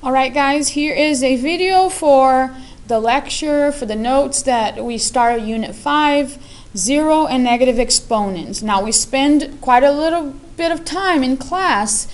Alright guys, here is a video for the lecture, for the notes that we started Unit 5, zero and negative exponents. Now we spend quite a little bit of time in class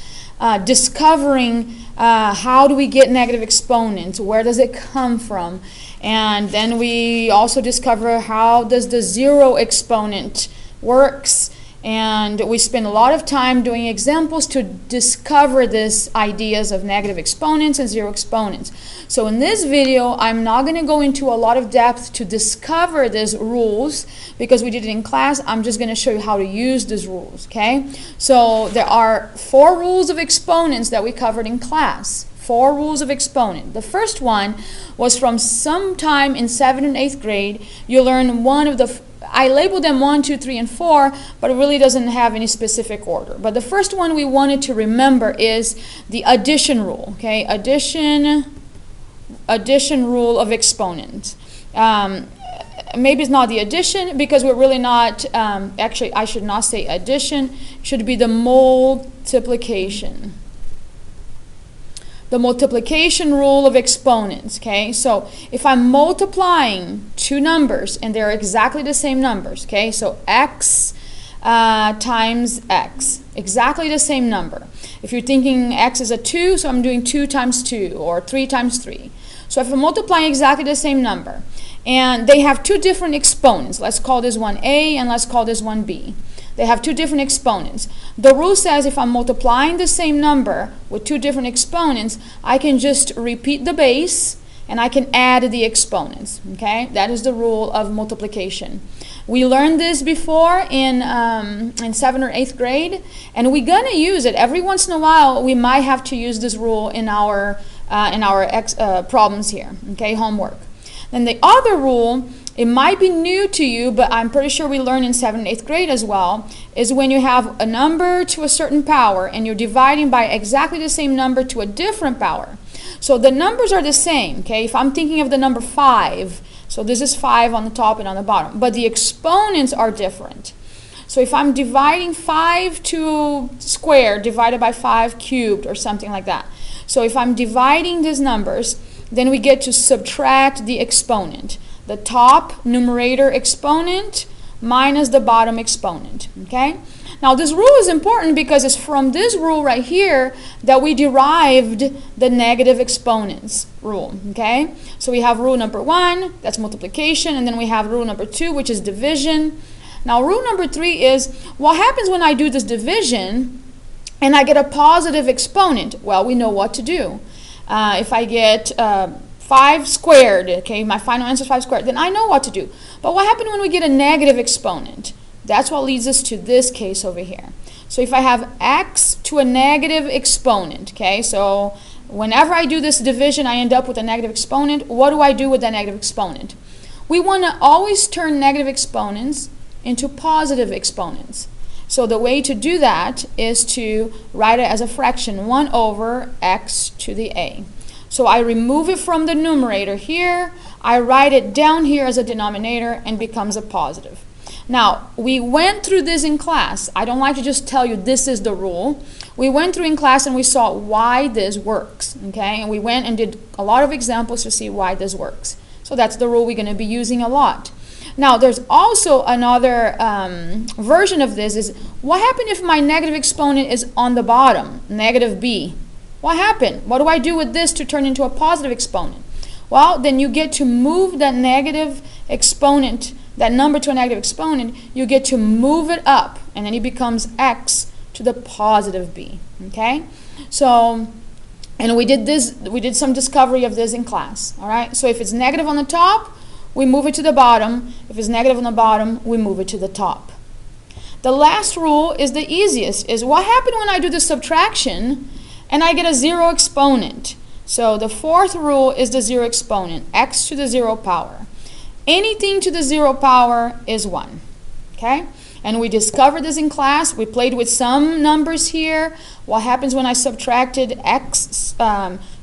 discovering how do we get negative exponents, where does it come from, and then we also discover how does the zero exponent works. And we spend a lot of time doing examples to discover these ideas of negative exponents and zero exponents. So in this video, I'm not going to go into a lot of depth to discover these rules because we did it in class. I'm just going to show you how to use these rules, okay? So there are 4 rules of exponents that we covered in class. 4 rules of exponent. The first one was from sometime in 7th and 8th grade. You learn one of the I labeled them 1, 2, 3, and 4, but it really doesn't have any specific order. But the first one we wanted to remember is the addition rule. Okay, addition rule of exponents. Maybe it's not the addition because we're really not. Actually, I should not say addition. It should be the multiplication. The multiplication rule of exponents, okay? So if I'm multiplying 2 numbers and they're exactly the same numbers, okay? So x times x, exactly the same number. If you're thinking x is a 2, so I'm doing 2 times 2 or 3 times 3. So if I'm multiplying exactly the same number and they have 2 different exponents, let's call this one a and let's call this one b. They have 2 different exponents. The rule says if I'm multiplying the same number with 2 different exponents, I can just repeat the base and I can add the exponents. Okay, that is the rule of multiplication. We learned this before in 7th or 8th grade, and we're gonna use it every once in a while. We might have to use this rule in our problems here. Okay, homework. Then the other rule, it might be new to you, but I'm pretty sure we learned in 7th and 8th grade as well, is when you have a number to a certain power and you're dividing by exactly the same number to a different power. So the numbers are the same, okay? If I'm thinking of the number 5, so this is 5 on the top and on the bottom, but the exponents are different. So if I'm dividing 5 to squared divided by 5 cubed or something like that. So if I'm dividing these numbers, then we get to subtract the exponent. The top numerator exponent minus the bottom exponent, okay? Now this rule is important because it's from this rule right here that we derived the negative exponents rule, okay? So we have rule number 1, that's multiplication, and then we have rule number 2, which is division. Now rule number 3 is, what happens when I do this division and I get a positive exponent? Well, we know what to do. If I get 5 squared, okay, my final answer is 5 squared, then I know what to do. But what happens when we get a negative exponent? That's what leads us to this case over here. So if I have x to a negative exponent, okay, so whenever I do this division, I end up with a negative exponent. What do I do with that negative exponent? We want to always turn negative exponents into positive exponents. So the way to do that is to write it as a fraction, 1 over x to the a. So I remove it from the numerator here, I write it down here as a denominator and becomes a positive. Now, we went through this in class. I don't like to just tell you this is the rule. We went through in class and we saw why this works, okay? And we went and did a lot of examples to see why this works. So that's the rule we're going to be using a lot. Now, there's also another version of this is, what happened if my negative exponent is on the bottom, negative b? What happened? What do I do with this to turn into a positive exponent? Well, then you get to move that negative exponent, that number to a negative exponent, you get to move it up, and then it becomes x to the positive b, okay? So, and we did some discovery of this in class, all right? So if it's negative on the top, we move it to the bottom. If it's negative on the bottom, we move it to the top. The last rule is the easiest, is what happened when I do the subtraction and I get a 0 exponent? So the 4th rule is the 0 exponent, x to the 0 power. Anything to the 0 power is 1, okay? And we discovered this in class. We played with some numbers here. What happens when I subtracted x,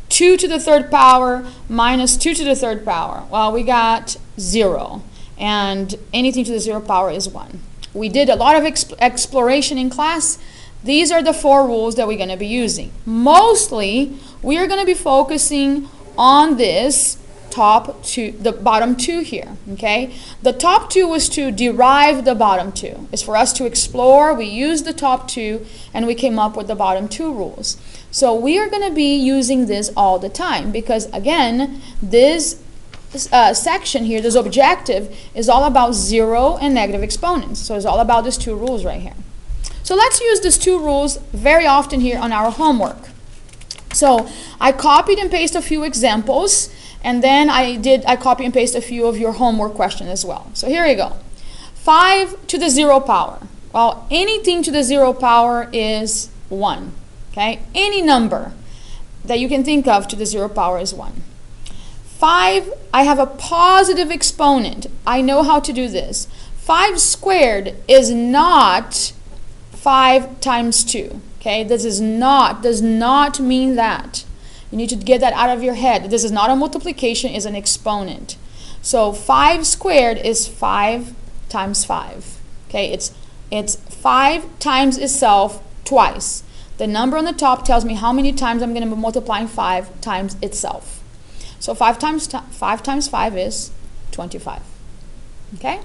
2 to the 3rd power minus 2 to the 3rd power? Well, we got 0, and anything to the 0 power is 1. We did a lot of exploration in class. These are the 4 rules that we're going to be using. Mostly, we are going to be focusing on this the bottom 2 here, okay? The top 2 was to derive the bottom 2. It's for us to explore. We used the top 2, and we came up with the bottom 2 rules. So we are going to be using this all the time because, again, this section here, this objective, is all about 0 and negative exponents. So it's all about these 2 rules right here. So let's use these 2 rules very often here on our homework. So I copied and pasted a few examples, and then I copy and paste a few of your homework questions as well. So here you go. 5 to the 0 power. Well, anything to the 0 power is 1. Okay? Any number that you can think of to the 0 power is 1. 5, I have a positive exponent. I know how to do this. 5 squared is not 5 times 2. Okay? This does not mean that. You need to get that out of your head. This is not a multiplication, it's an exponent. So 5 squared is 5 times 5. Okay, it's 5 times itself twice. The number on the top tells me how many times I'm going to be multiplying 5 times itself. So 5 times 5 is 25. Okay?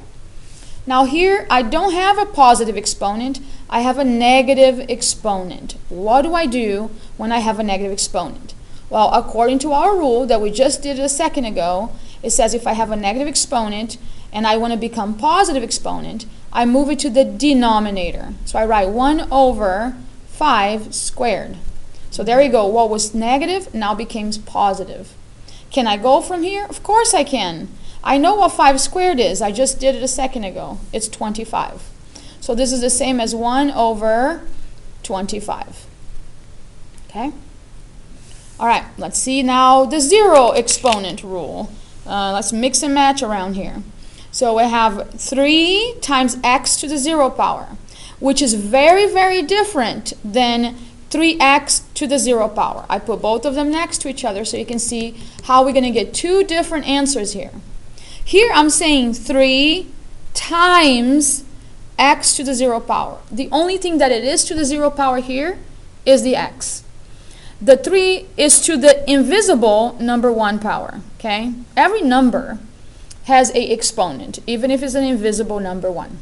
Now here, I don't have a positive exponent. I have a negative exponent. What do I do when I have a negative exponent? Well, according to our rule that we just did a second ago, it says if I have a negative exponent and I want to become positive exponent, I move it to the denominator. So I write 1 over 5 squared. So there you go. What was negative now becomes positive. Can I go from here? Of course I can. I know what 5 squared is. I just did it a second ago. It's 25. So this is the same as 1 over 25. Okay? All right, let's see now the 0 exponent rule. Let's mix and match around here. So we have 3 times x to the 0 power, which is very, very different than 3x to the 0 power. I put both of them next to each other so you can see how we're going to get 2 different answers here. Here I'm saying 3 times x to the 0 power. The only thing that it is to the 0 power here is the x. The 3 is to the invisible number 1 power, okay? Every number has a exponent, even if it's an invisible number 1.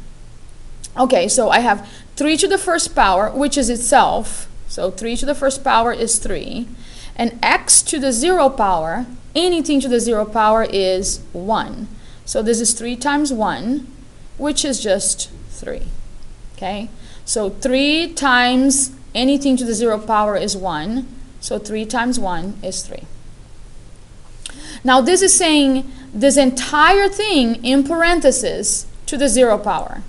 Okay, so I have 3 to the first power, which is itself. So 3 to the first power is 3. And x to the 0 power, anything to the 0 power is 1. So this is 3 times 1, which is just 3, okay? So 3 times anything to the 0 power is 1. So 3 times 1 is 3. Now this is saying this entire thing in parentheses to the 0 power.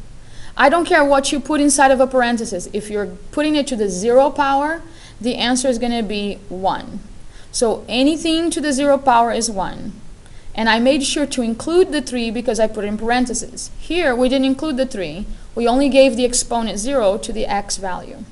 I don't care what you put inside of a parenthesis. If you're putting it to the 0 power, the answer is going to be 1. So anything to the 0 power is 1. And I made sure to include the 3 because I put it in parentheses. Here we didn't include the 3. We only gave the exponent 0 to the x value.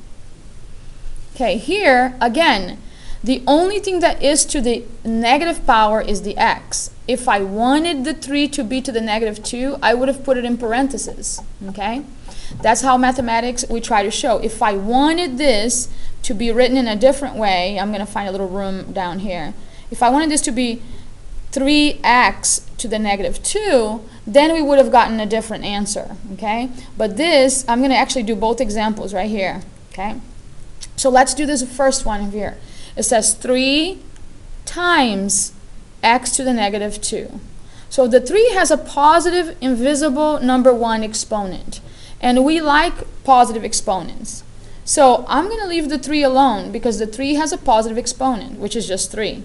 Okay, here again, the only thing that is to the negative power is the x. If I wanted the 3 to be to the negative 2, I would have put it in parentheses, okay? That's how mathematics we try to show. If I wanted this to be written in a different way, I'm going to find a little room down here. If I wanted this to be 3x to the negative 2, then we would have gotten a different answer, okay? But this, I'm going to actually do both examples right here, okay? So let's do this first one here. It says 3 times x to the negative 2. So the 3 has a positive invisible number 1 exponent. And we like positive exponents. So I'm going to leave the 3 alone because the 3 has a positive exponent, which is just 3.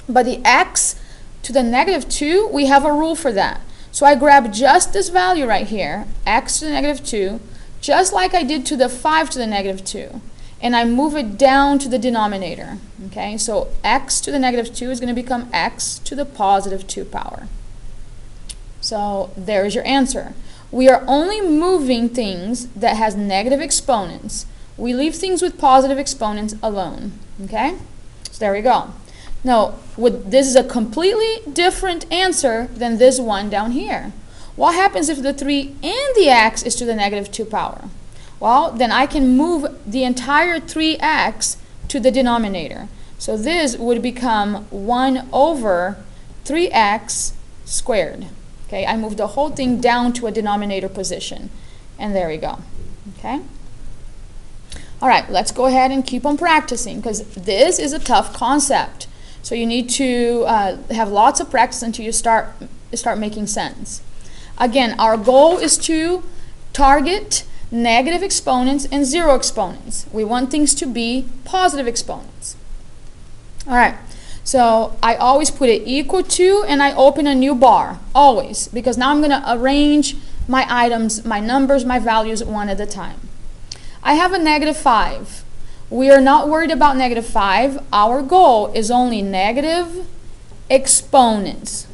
But the x to the negative 2, we have a rule for that. So I grab just this value right here, x to the negative 2, just like I did to the 5 to the negative 2. And I move it down to the denominator. Okay, so x to the negative 2 is going to become x to the positive 2 power. So there's your answer. We are only moving things that has negative exponents. We leave things with positive exponents alone. Okay, so there we go. Now, this is a completely different answer than this one down here. What happens if the 3 and the x is to the negative 2 power? Well, then I can move the entire 3x to the denominator. So this would become 1 over 3x squared. Okay, I moved the whole thing down to a denominator position. And there we go. Okay? All right, let's go ahead and keep on practicing because this is a tough concept. So you need to have lots of practice until you start making sense. Again, our goal is to target negative exponents and zero exponents. We want things to be positive exponents. All right, so I always put it equal to and I open a new bar, always, because now I'm going to arrange my items, my numbers, my values one at a time. I have a -5. We are not worried about -5. Our goal is only negative exponents.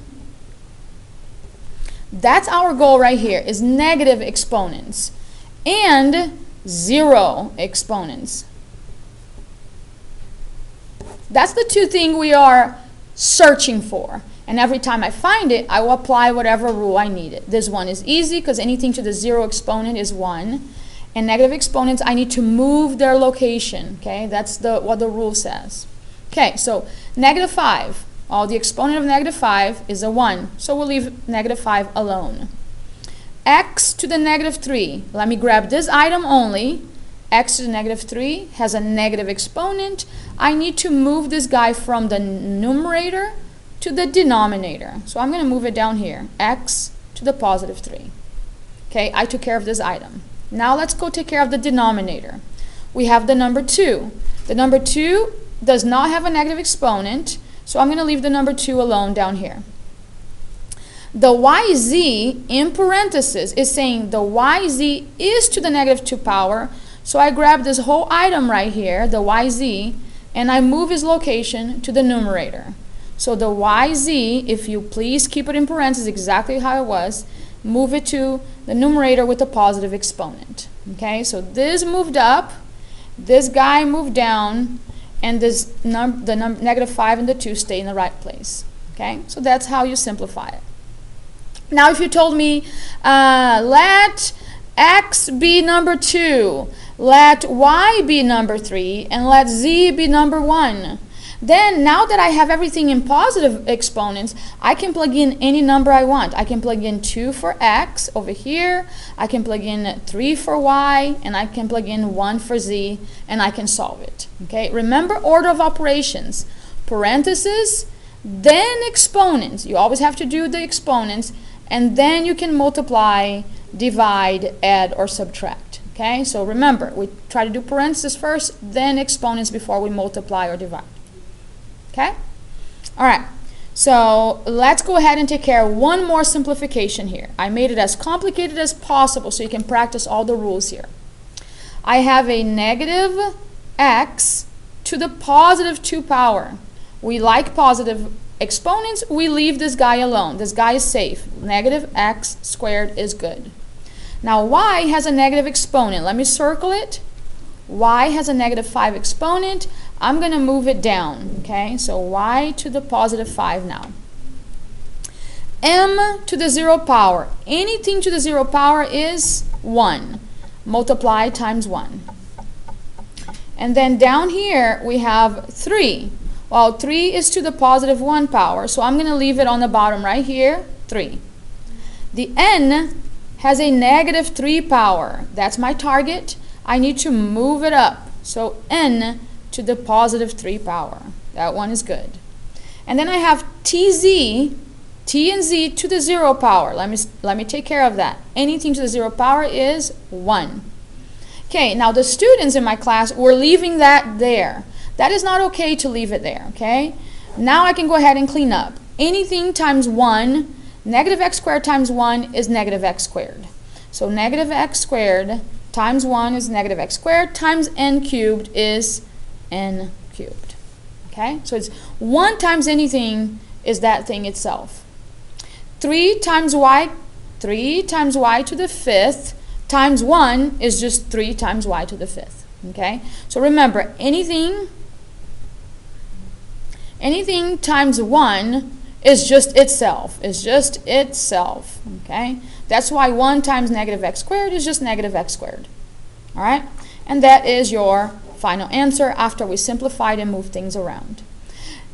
That's our goal right here, is negative exponents and zero exponents. That's the two things we are searching for. And every time I find it, I will apply whatever rule I need it. This one is easy because anything to the zero exponent is 1. And negative exponents, I need to move their location. Okay, that's what the rule says. Okay, so -5. Well, the exponent of -5 is a 1. So we'll leave -5 alone. X to the -3. Let me grab this item only. X to the -3 has a negative exponent. I need to move this guy from the numerator to the denominator. So I'm going to move it down here. X to the +3. Okay, I took care of this item. Now let's go take care of the denominator. We have the number 2. The number 2 does not have a negative exponent, so I'm going to leave the number 2 alone down here. The yz in parentheses is saying the yz is to the -2 power, so I grab this whole item right here, the yz, and I move its location to the numerator. So the yz, if you please keep it in parentheses exactly how it was, move it to the numerator with a positive exponent. Okay, so this moved up, this guy moved down, and this -5 and the 2 stay in the right place. Okay, so that's how you simplify it. Now if you told me, let x be number 2, let y be number 3, and let z be number 1, then now that I have everything in positive exponents, I can plug in any number I want. I can plug in 2 for x over here, I can plug in 3 for y, and I can plug in 1 for z, and I can solve it. Okay, remember order of operations. Parentheses, then exponents. You always have to do the exponents, and then you can multiply, divide, add, or subtract. Okay, so remember, we try to do parentheses first, then exponents before we multiply or divide. Okay? All right. So let's go ahead and take care of one more simplification here. I made it as complicated as possible so you can practice all the rules here. I have a negative x to the +2 power. We like positive exponents. We leave this guy alone. This guy is safe. Negative x squared is good. Now y has a negative exponent. Let me circle it. Y has a -5 exponent. I'm going to move it down, okay? So y to the +5 now. M to the 0 power. Anything to the 0 power is 1. Multiply times 1. And then down here we have 3. Well, 3 is to the +1 power, so I'm going to leave it on the bottom right here, 3. The n has a -3 power. That's my target. I need to move it up. So n to the +3 power. That one is good. And then I have tz, t and z to the 0 power. Let me take care of that. Anything to the 0 power is 1. Okay, now the students in my class were leaving that there. That is not okay to leave it there, okay? Now I can go ahead and clean up. Anything times 1, negative x squared times 1 is negative x squared. So negative x squared times 1 is negative x squared times n cubed is n cubed. Okay, so it's 1 times anything is that thing itself. 3 times y to the 5th times 1 is just 3 times y to the 5th. Okay, so remember, anything times 1 is just itself. Okay, that's why 1 times negative x squared is just negative x squared. All right? And that is your final answer after we simplified and moved things around.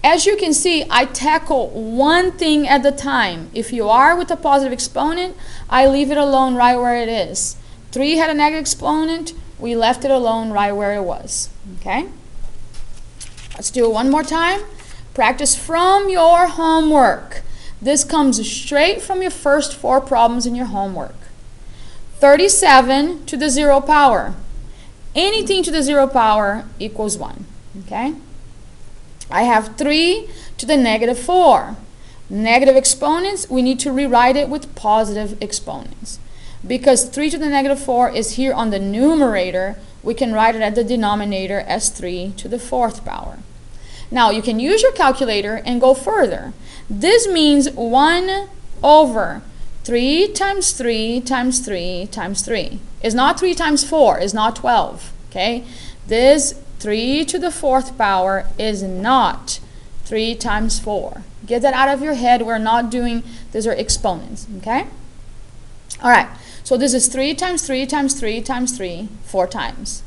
As you can see, I tackle one thing at a time. If you are with a positive exponent, I leave it alone right where it is. 3 had a negative exponent, we left it alone right where it was. Okay? Let's do it one more time. Practice from your homework. This comes straight from your first 4 problems in your homework. 37 to the 0 power. Anything to the 0 power equals 1. Okay? I have 3 to the negative 4. Negative exponents, we need to rewrite it with positive exponents. Because 3 to the negative 4 is here on the numerator, we can write it at the denominator as 3 to the 4th power. Now, you can use your calculator and go further. This means 1 over 3 times 3 times 3 times 3. It's not 3 times 4, it's not 12. Okay? This 3 to the 4th power is not 3 times 4. Get that out of your head. We're not doing, these are exponents, okay? All right, so this is 3 times 3 times 3 times 3, 4 times.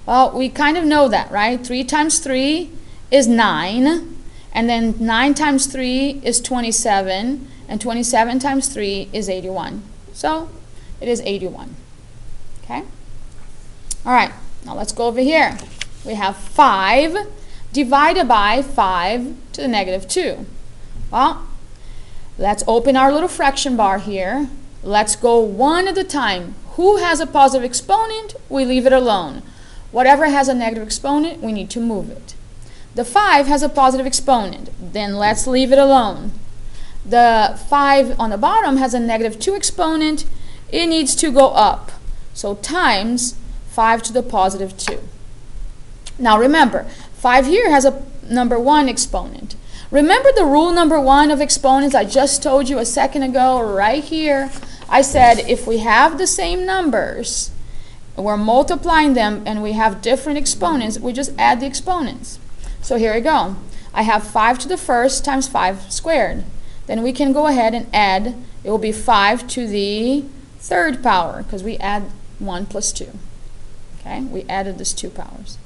Well, we kind of know that, right? 3 times 3 is 9, and then 9 times 3 is 27, and 27 times 3 is 81. So, it is 81, okay? All right, now let's go over here. We have 5 divided by 5 to the negative 2. Well, let's open our little fraction bar here. Let's go one at a time. Who has a positive exponent? We leave it alone. Whatever has a negative exponent, we need to move it. The 5 has a positive exponent. Then let's leave it alone. The 5 on the bottom has a negative 2 exponent. It needs to go up. So times 5 to the positive 2. Now remember, 5 here has a number 1 exponent. Remember the rule number 1 of exponents I just told you a second ago right here? I said if we have the same numbers, we're multiplying them and we have different exponents, we just add the exponents. So here we go. I have 5 to the 1st times 5 squared. Then we can go ahead and add, it will be 5 to the 3rd power because we add 1 plus 2. Okay, we added these 2 powers.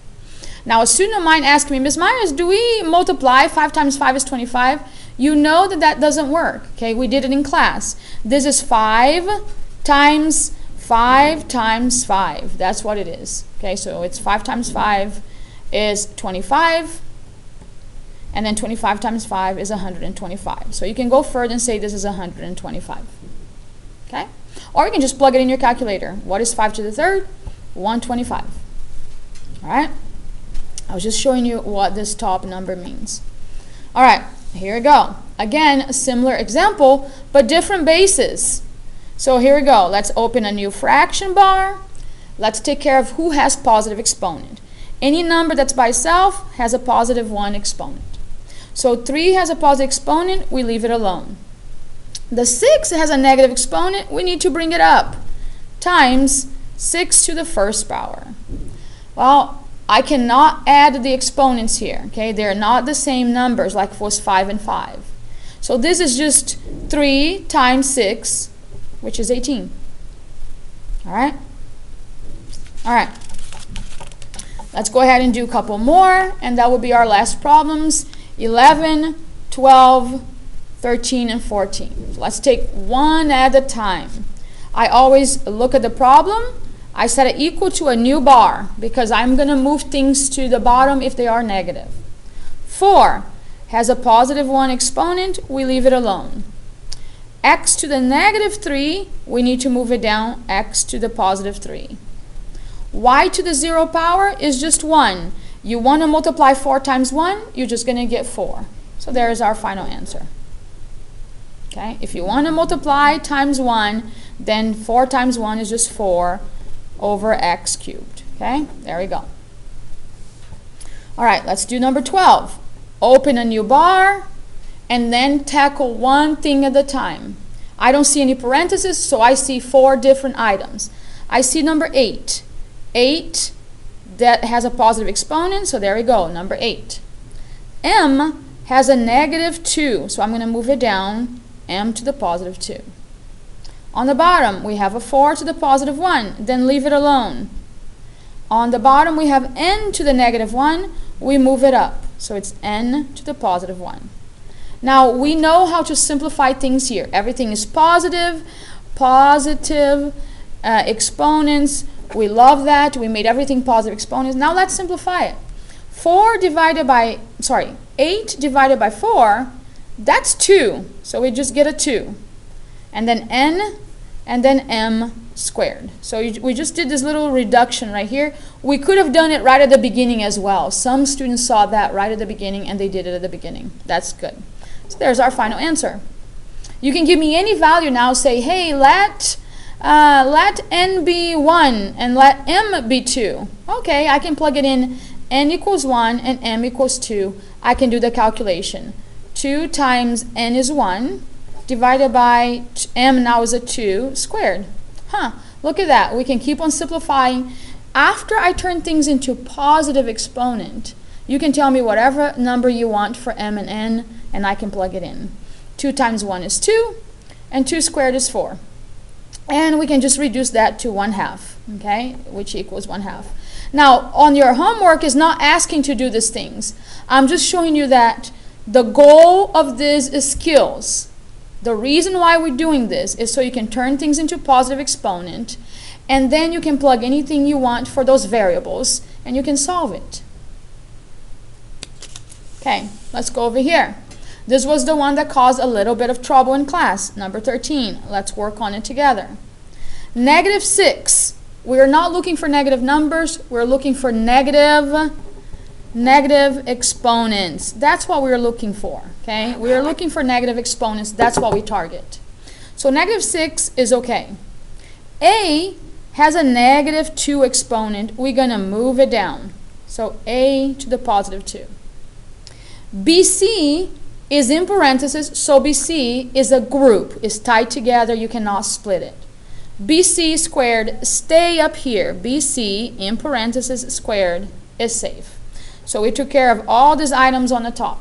Now, a student of mine asked me, Miss Myers, do we multiply 5 times 5 is 25? You know that that doesn't work. Okay, we did it in class. This is 5 times 5 times 5. That's what it is. Okay, so it's 5 times 5 is 25. And then 25 times 5 is 125. So you can go further and say this is 125. Okay? Or you can just plug it in your calculator. What is 5 to the 3rd? 125. All right? I was just showing you what this top number means. All right, here we go. Again, a similar example, but different bases. So here we go. Let's open a new fraction bar. Let's take care of who has positive exponent. Any number that's by itself has a positive 1 exponent. So 3 has a positive exponent, we leave it alone. The 6 has a negative exponent, we need to bring it up. Times 6 to the 1st power. Well, I cannot add the exponents here, okay? They're not the same numbers like it was 5 and 5. So this is just 3 times 6, which is 18. All right? All right. Let's go ahead and do a couple more, and that will be our last problems. 11, 12, 13, and 14. So let's take one at a time. I always look at the problem. I set it equal to a new bar because I'm going to move things to the bottom if they are negative. 4 has a positive 1 exponent, we leave it alone. X to the negative 3, we need to move it down, x to the positive 3. Y to the 0 power is just 1. You want to multiply 4 times 1, you're just going to get 4. So there is our final answer. Okay? If you want to multiply times 1, then 4 times 1 is just 4 over x cubed. Okay, there we go. All right, let's do number 12. Open a new bar and then tackle one thing at a time. I don't see any parentheses, so I see 4 different items. I see number 8. 8 that has a positive exponent, so there we go, number 8. M has a negative 2, so I'm going to move it down, m to the positive 2. On the bottom, we have a 4 to the positive 1, then leave it alone. On the bottom we have n to the negative 1. We move it up. So it's n to the positive 1. Now we know how to simplify things here. Everything is positive, exponents. We love that. We made everything positive exponents. Now let's simplify it. 8 divided by 4, that's 2. So we just get a 2. And then n, and then m squared. So we just did this little reduction right here. We could have done it right at the beginning as well. Some students saw that right at the beginning and they did it at the beginning. That's good. So there's our final answer. You can give me any value now. Say, hey, let n be 1 and let m be 2. Okay, I can plug it in. N equals 1 and m equals 2. I can do the calculation. 2 times n is 1 divided by m now is a 2 squared. Look at that. We can keep on simplifying. After I turn things into positive exponent, you can tell me whatever number you want for m and n, and I can plug it in. 2 times 1 is 2, and 2 squared is 4. And we can just reduce that to 1/2, okay, which equals 1/2. Now, on your homework is not asking to do these things. I'm just showing you that the goal of this is skills. The reason why we're doing this is so you can turn things into positive exponent, and then you can plug anything you want for those variables, and you can solve it. Okay, let's go over here. This was the one that caused a little bit of trouble in class, number 13. Let's work on it together. -6. We're not looking for negative numbers. We're looking for negative exponents. That's what we're looking for, okay? We're looking for negative exponents. That's what we target. So -6 is okay. A has a -2 exponent. We're going to move it down. So a to the positive 2. BC is in parentheses, so BC is a group. It's tied together. You cannot split it. BC squared, stay up here. BC in parentheses squared is safe. So we took care of all these items on the top.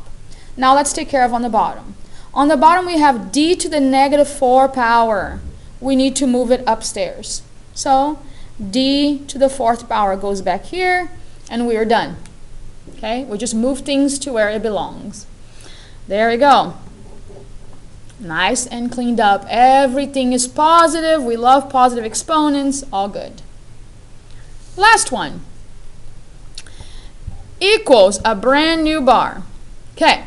Now let's take care of on the bottom. On the bottom we have d to the -4 power. We need to move it upstairs. So d to the 4th power goes back here, and we are done. Okay, we just move things to where it belongs. There we go. Nice and cleaned up. Everything is positive. We love positive exponents. All good. Last one. Equals a brand new bar. Okay.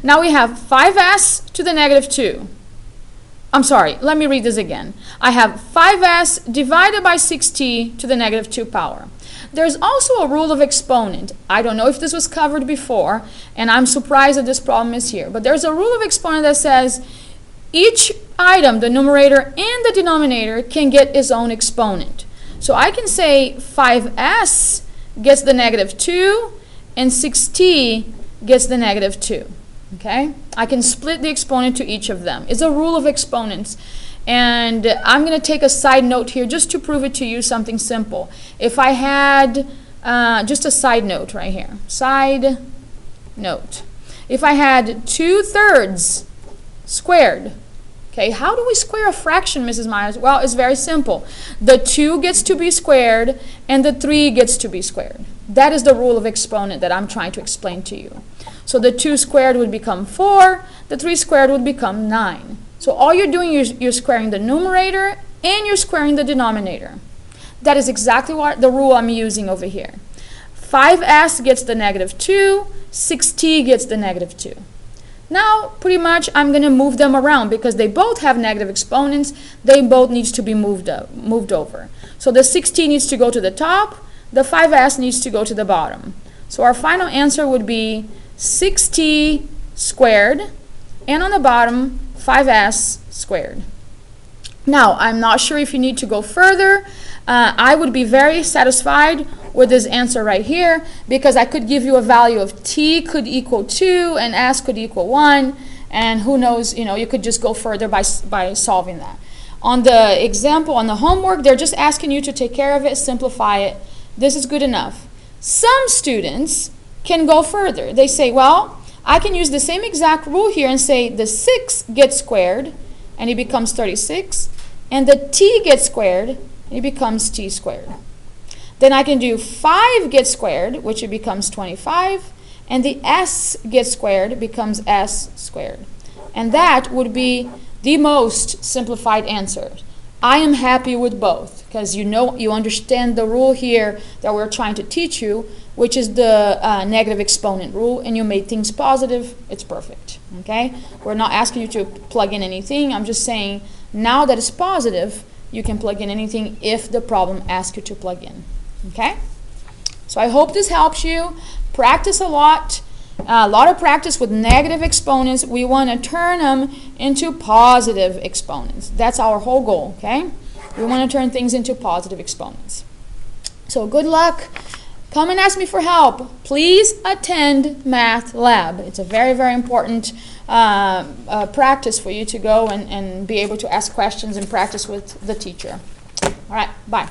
Now we have 5s to the -2. I'm sorry. Let me read this again. I have 5s divided by 6t to the -2 power. There's also a rule of exponent. I don't know if this was covered before, and I'm surprised that this problem is here. But there's a rule of exponent that says each item, the numerator and the denominator, can get its own exponent. So I can say 5s gets the -2 and 6t gets the -2. Okay? I can split the exponent to each of them. It's a rule of exponents. And I'm going to take a side note here just to prove it to you, something simple. If I had, just a side note right here. Side note. If I had 2/3 squared, okay, how do we square a fraction, Mrs. Myers? Well, it's very simple. The 2 gets to be squared and the 3 gets to be squared. That is the rule of exponent that I'm trying to explain to you. So the 2 squared would become 4, the 3 squared would become 9. So all you're doing is you're squaring the numerator and you're squaring the denominator. That is exactly what the rule I'm using over here. 5s gets the -2, 6t gets the -2. Now, pretty much, I'm going to move them around because they both have negative exponents. They both need to be moved over. So the 6t needs to go to the top. The 5s needs to go to the bottom. So our final answer would be 6t squared, and on the bottom, 5s squared. Now, I'm not sure if you need to go further. I would be very satisfied with this answer right here because I could give you a value of t could equal 2 and s could equal 1, and who knows, you know, you could just go further by solving that. On the example, on the homework, they're just asking you to take care of it, simplify it. This is good enough. Some students can go further. They say, well, I can use the same exact rule here and say the 6 gets squared and it becomes 36, and the t gets squared and it becomes t squared. Then I can do 5 get squared, which it becomes 25, and the s get squared becomes s squared. And that would be the most simplified answer. I am happy with both because you understand the rule here that we're trying to teach you, which is the negative exponent rule, and you made things positive. It's perfect. Okay? We're not asking you to plug in anything. I'm just saying now that it's positive, you can plug in anything if the problem asks you to plug in. Okay? So I hope this helps you. Practice a lot of practice with negative exponents. We want to turn them into positive exponents. That's our whole goal, okay? We want to turn things into positive exponents. So good luck. Come and ask me for help. Please attend math lab. It's a very, very important practice for you to go and be able to ask questions and practice with the teacher. All right, bye.